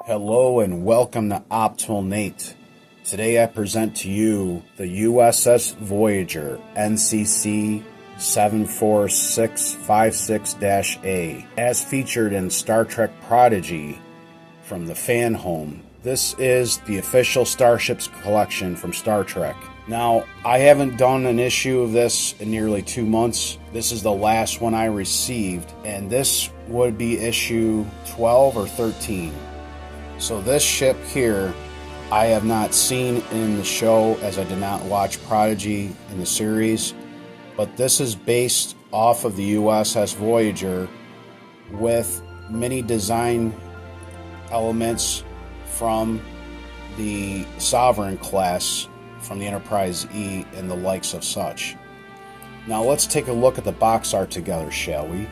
Hello and welcome to Optimal Nate. Today I present to you the USS Voyager NCC 74656-A as featured in Star Trek Prodigy from the Fanhome. This is the official Starships collection from Star Trek. Now, I haven't done an issue of this in nearly 2 months. This is the last one I received, and this would be issue 12 or 13. So this ship here, I have not seen in the show as I did not watch Prodigy in the series, but this is based off of the USS Voyager with many design elements from the Sovereign class from the Enterprise E and the likes of such. Now let's take a look at the box art together, shall we?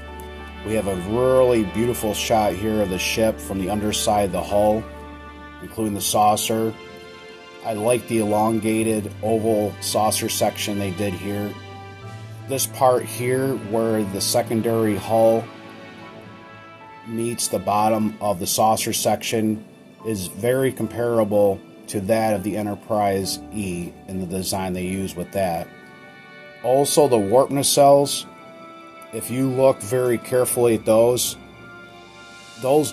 We have a really beautiful shot here of the ship from the underside of the hull, including the saucer. I like the elongated oval saucer section they did here. This part here where the secondary hull meets the bottom of the saucer section is very comparable to that of the Enterprise E in the design they use with that. Also the warp nacelles, if you look very carefully at those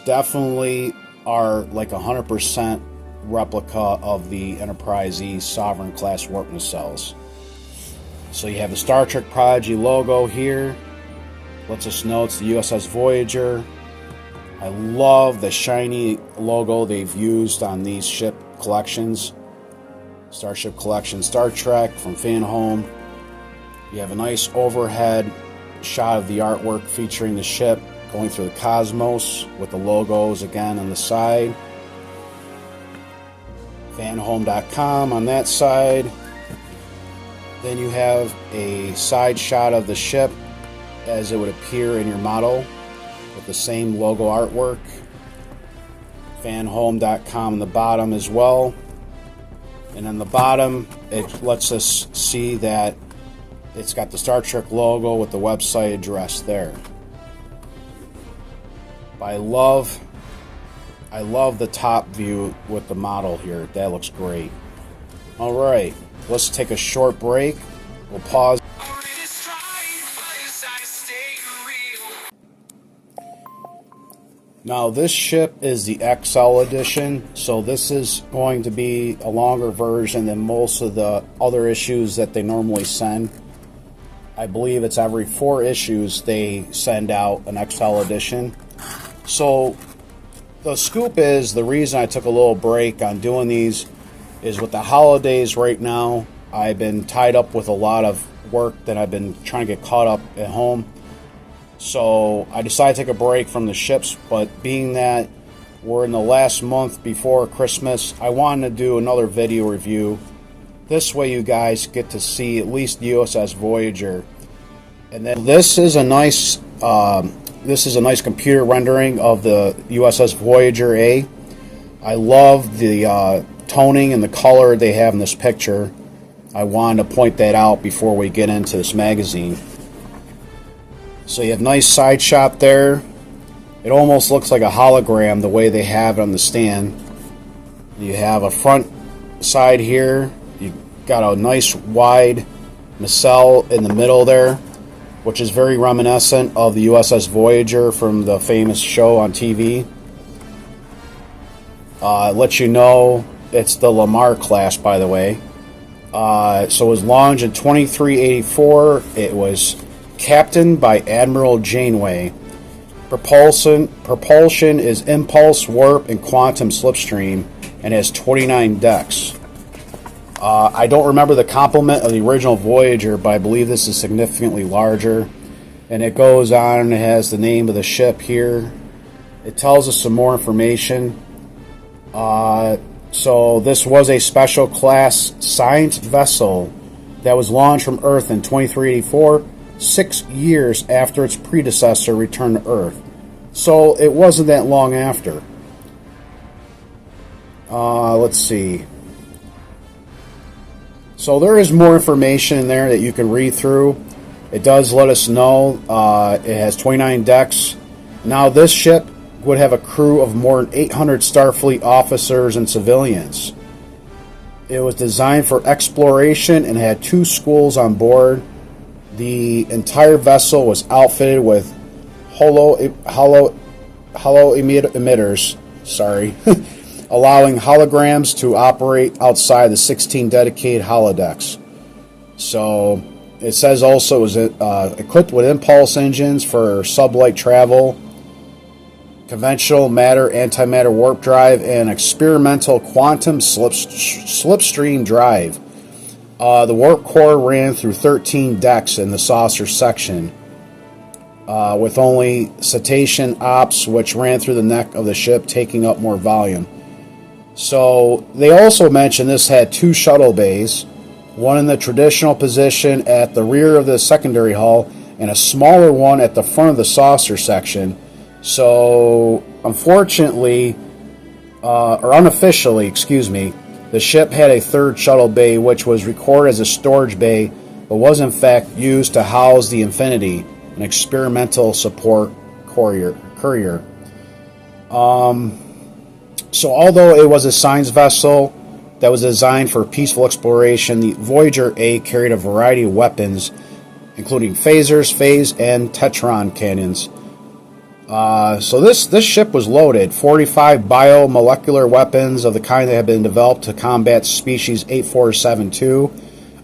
definitely are like 100% replica of the Enterprise E Sovereign class warp nacelles. So you have the Star Trek Prodigy logo here. Lets us know it's the USS Voyager. I love the shiny logo they've used on these ship collections. Starship Collection Star Trek from Fanhome. You have a nice overhead shot of the artwork featuring the ship going through the cosmos with the logos again on the side. Fanhome.com on that side. Then you have a side shot of the ship as it would appear in your model with the same logo artwork. Fanhome.com on the bottom as well. And on the bottom it lets us see that it's got the Star Trek logo with the website address there. I love the top view with the model here. That looks great. Alright, let's take a short break. We'll pause. Now this ship is the XL edition, so this is going to be a longer version than most of the other issues that they normally send. I believe it's every 4 issues they send out an XL edition. So the scoop is, the reason I took a little break on doing these is with the holidays right now, I've been tied up with a lot of work that I've been trying to get caught up at home. So I decided to take a break from the ships, but being that we're in the last month before Christmas, I wanted to do another video review. This way you guys get to see at least USS Voyager. And then this is a nice computer rendering of the USS Voyager-A. I love the toning and the color they have in this picture. I wanted to point that out before we get into this magazine. So you have a nice side shot there. It almost looks like a hologram the way they have it on the stand. You have a front side here. You got a nice wide nacelle in the middle there, which is very reminiscent of the USS Voyager from the famous show on TV. It lets you know it's the Lamar class, by the way. So it was launched in 2384. It was captained by Admiral Janeway. Propulsion is impulse, warp, and quantum slipstream, and has 29 decks. I don't remember the complement of the original Voyager, but I believe this is significantly larger. And it goes on and it has the name of the ship here. It tells us some more information. So this was a special class science vessel that was launched from Earth in 2384, 6 years after its predecessor returned to Earth. So it wasn't that long after. Let's see. So there is more information in there that you can read through. It does let us know it has 29 decks. Now this ship would have a crew of more than 800 Starfleet officers and civilians. It was designed for exploration and had 2 schools on board. The entire vessel was outfitted with hollow emitters, allowing holograms to operate outside the 16 dedicated holodecks. So it says also it was equipped with impulse engines for sublight travel, conventional matter antimatter warp drive, and experimental quantum slipstream drive. The warp core ran through 13 decks in the saucer section, with only cetacean ops, which ran through the neck of the ship, taking up more volume. So they also mentioned this had 2 shuttle bays, one in the traditional position at the rear of the secondary hull, and a smaller one at the front of the saucer section. So, unfortunately, or unofficially, the ship had a 3rd shuttle bay, which was recorded as a storage bay, but was in fact used to house the Infinity, an experimental support courier. So, although it was a science vessel that was designed for peaceful exploration, the Voyager-A carried a variety of weapons, including phasers, phase, and tetron cannons. So this ship was loaded. 45 biomolecular weapons of the kind that had been developed to combat species 8472.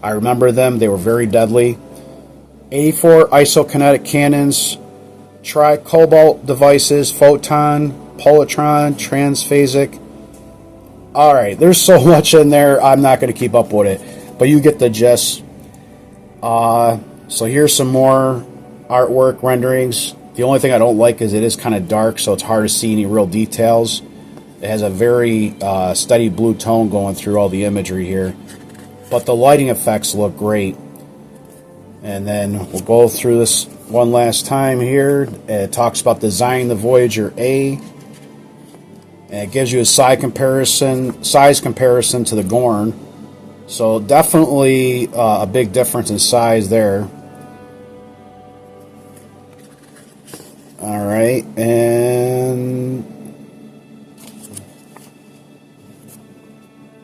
I remember them. They were very deadly. 84 isokinetic cannons, tri-cobalt devices, photon, politron, transphasic. Alright, there's so much in there, I'm not going to keep up with it. But you get the gist. So here's some more artwork renderings. The only thing I don't like is it is kind of dark, so it's hard to see any real details. It has a very steady blue tone going through all the imagery here. But the lighting effects look great. And then we'll go through this one last time here. It talks about designing the Voyager-A. And it gives you a size comparison to the Gorn. So definitely a big difference in size there. Alright, and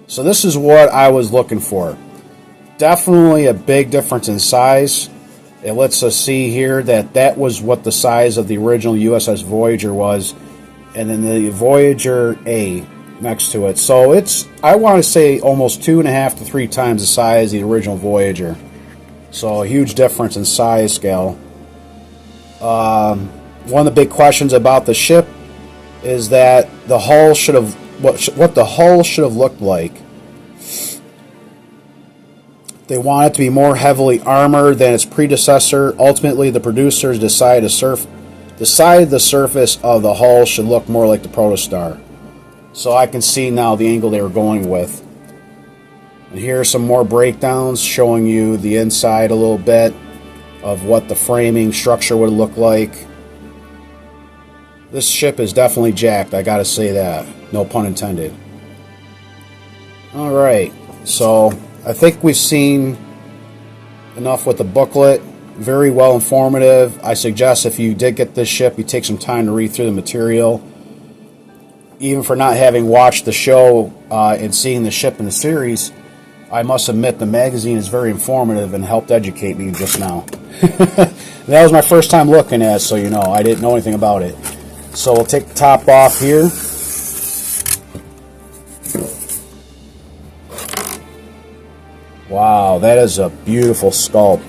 so this is what I was looking for. Definitely a big difference in size. It lets us see here that was what the size of the original USS Voyager was, and then the Voyager-A next to it. So it's, I want to say, almost 2.5 to 3 times the size of the original Voyager. So a huge difference in size scale. One of the big questions about the ship is that the hull should have what the hull should have looked like. They want it to be more heavily armored than its predecessor. Ultimately, the producers decided the surface of the hull should look more like the Protostar. So I can see now the angle they were going with. And here are some more breakdowns showing you the inside a little bit of what the framing structure would look like. This ship is definitely jacked, I gotta say that. No pun intended. Alright, so I think we've seen enough with the booklet. Very well informative. I suggest if you did get this ship, you take some time to read through the material. Even for not having watched the show and seeing the ship in the series, I must admit the magazine is very informative and helped educate me just now. That was my first time looking at it, so you know, I didn't know anything about it. So we'll take the top off here. Wow, that is a beautiful sculpt.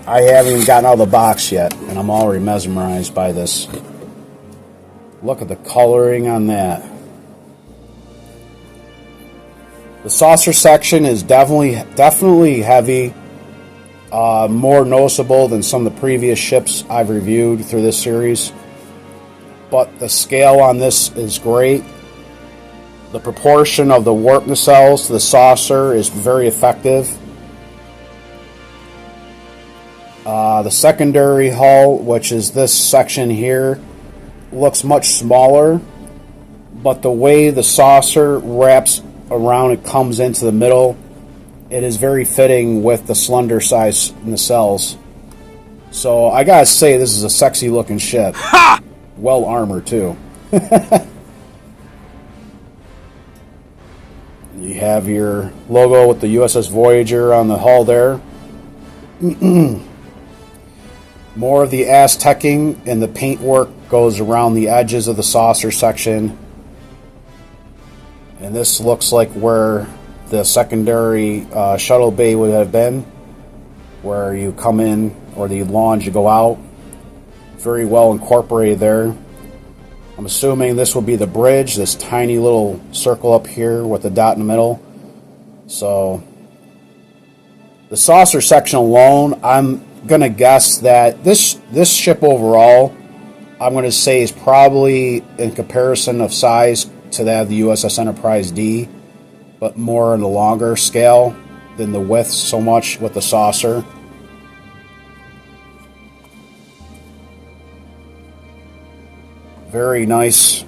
I haven't even gotten out of the box yet, and I'm already mesmerized by this. Look at the coloring on that. The saucer section is definitely heavy. More noticeable than some of the previous ships I've reviewed through this series. But the scale on this is great. The proportion of the warp nacelles to the saucer is very effective. The secondary hull, which is this section here, looks much smaller, but the way the saucer wraps around and comes into the middle, it is very fitting with the slender size nacelles. So I gotta say, this is a sexy looking ship. Ha! Well armored too. You have your logo with the USS Voyager on the hull there. More of the Aztecing and the paintwork goes around the edges of the saucer section. And this looks like where the secondary shuttle bay would have been, where you come in, or the launch, you go out. Very well incorporated there. I'm assuming this will be the bridge, this tiny little circle up here with the dot in the middle. So the saucer section alone, I'm going to guess that this ship overall, I'm going to say is probably in comparison of size to that of the USS Enterprise D, but more on the longer scale than the width so much with the saucer. Very nice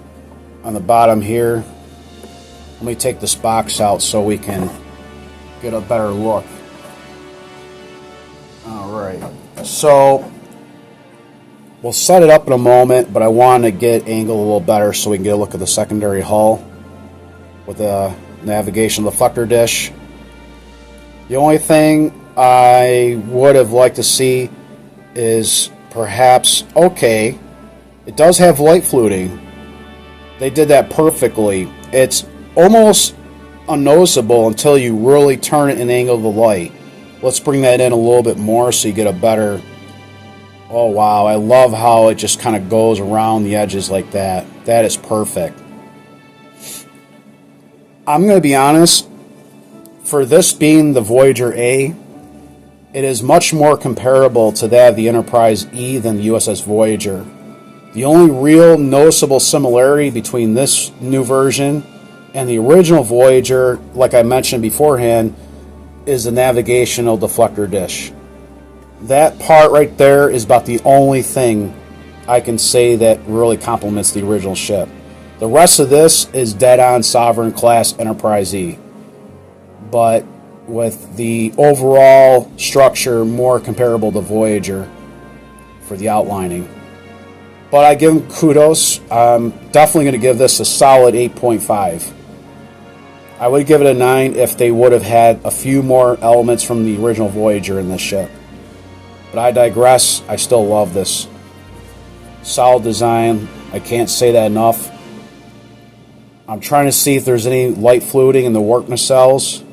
on the bottom here. Let me take this box out so we can get a better look. Alright, so we'll set it up in a moment, but I want to get angled a little better so we can get a look at the secondary hull with the navigation deflector dish. The only thing I would have liked to see is perhaps, okay, it does have light fluting. They did that perfectly. It's almost unnoticeable until you really turn it and angle the light. Let's bring that in a little bit more so you get a better... Oh wow, I love how it just kind of goes around the edges like that. That is perfect. I'm going to be honest, for this being the Voyager-A, it is much more comparable to that of the Enterprise E than the USS Voyager. The only real noticeable similarity between this new version and the original Voyager, like I mentioned beforehand, is the navigational deflector dish. That part right there is about the only thing I can say that really complements the original ship. The rest of this is dead-on Sovereign class Enterprise E, but with the overall structure more comparable to Voyager for the outlining. But I give them kudos. I'm definitely going to give this a solid 8.5. I would give it a 9 if they would have had a few more elements from the original Voyager in this ship. But I digress. I still love this. Solid design. I can't say that enough. I'm trying to see if there's any light fluting in the warp nacelles.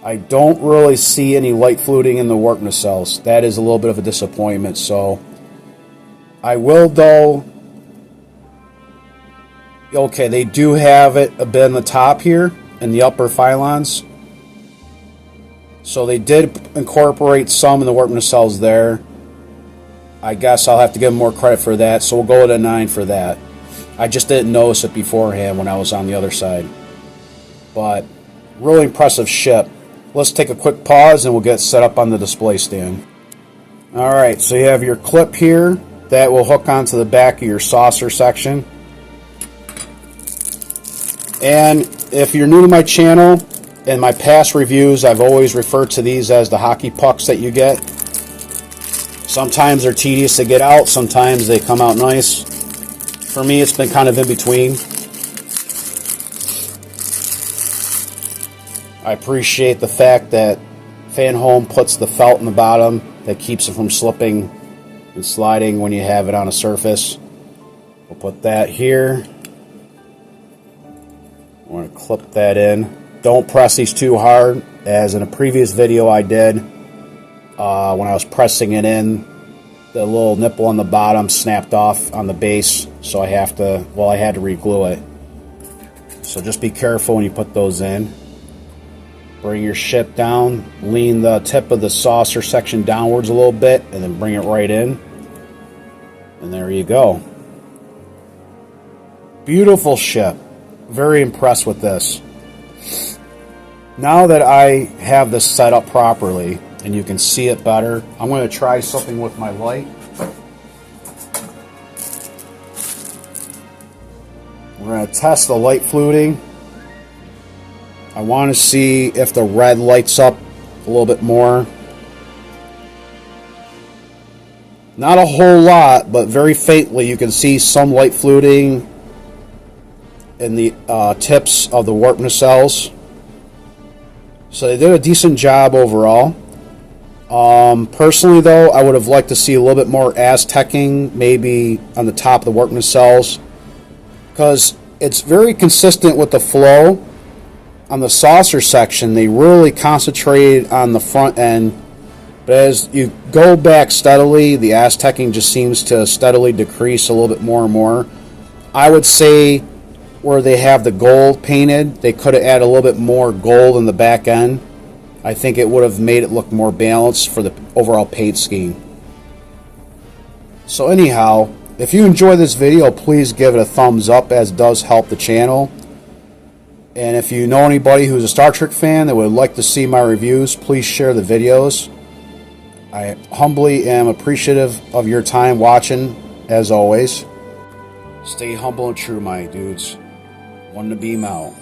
I don't really see any light fluting in the warp nacelles. That is a little bit of a disappointment. So I will, though. Okay, they do have it a bit on the top here in the upper pylons. So they did incorporate some in the warp nacelles there. I guess I'll have to give them more credit for that. So we'll go with a 9 for that. I just didn't notice it beforehand when I was on the other side. But really impressive ship. Let's take a quick pause and we'll get set up on the display stand. Alright, so you have your clip here that will hook onto the back of your saucer section. And if you're new to my channel, in my past reviews, I've always referred to these as the hockey pucks that you get. Sometimes they're tedious to get out, sometimes they come out nice. For me, it's been kind of in between. I appreciate the fact that Fanhome puts the felt in the bottom that keeps it from slipping and sliding when you have it on a surface. We'll put that here. I want to clip that in. Don't press these too hard, as in a previous video I did. When I was pressing it in, the little nipple on the bottom snapped off on the base, so I had to re-glue it. So just be careful when you put those in. Bring your ship down, lean the tip of the saucer section downwards a little bit, and then bring it right in. And there you go. Beautiful ship. Very impressed with this. Now that I have this set up properly, and you can see it better, I'm going to try something with my light. We're going to test the light fluting. I want to see if the red lights up a little bit more. Not a whole lot, but very faintly you can see some light fluting in the tips of the warp nacelles. So they did a decent job overall. Personally though, I would have liked to see a little bit more Aztecing, maybe on the top of the warp nacelles, because it's very consistent with the flow. On the saucer section, they really concentrated on the front end, but as you go back steadily, the Aztecing just seems to steadily decrease a little bit more and more. I would say where they have the gold painted, they could have added a little bit more gold in the back end. I think it would have made it look more balanced for the overall paint scheme. So anyhow, if you enjoy this video, please give it a thumbs up, as it does help the channel. And if you know anybody who's a Star Trek fan that would like to see my reviews, please share the videos. I humbly am appreciative of your time watching, as always. Stay humble and true, my dudes. One to beam out.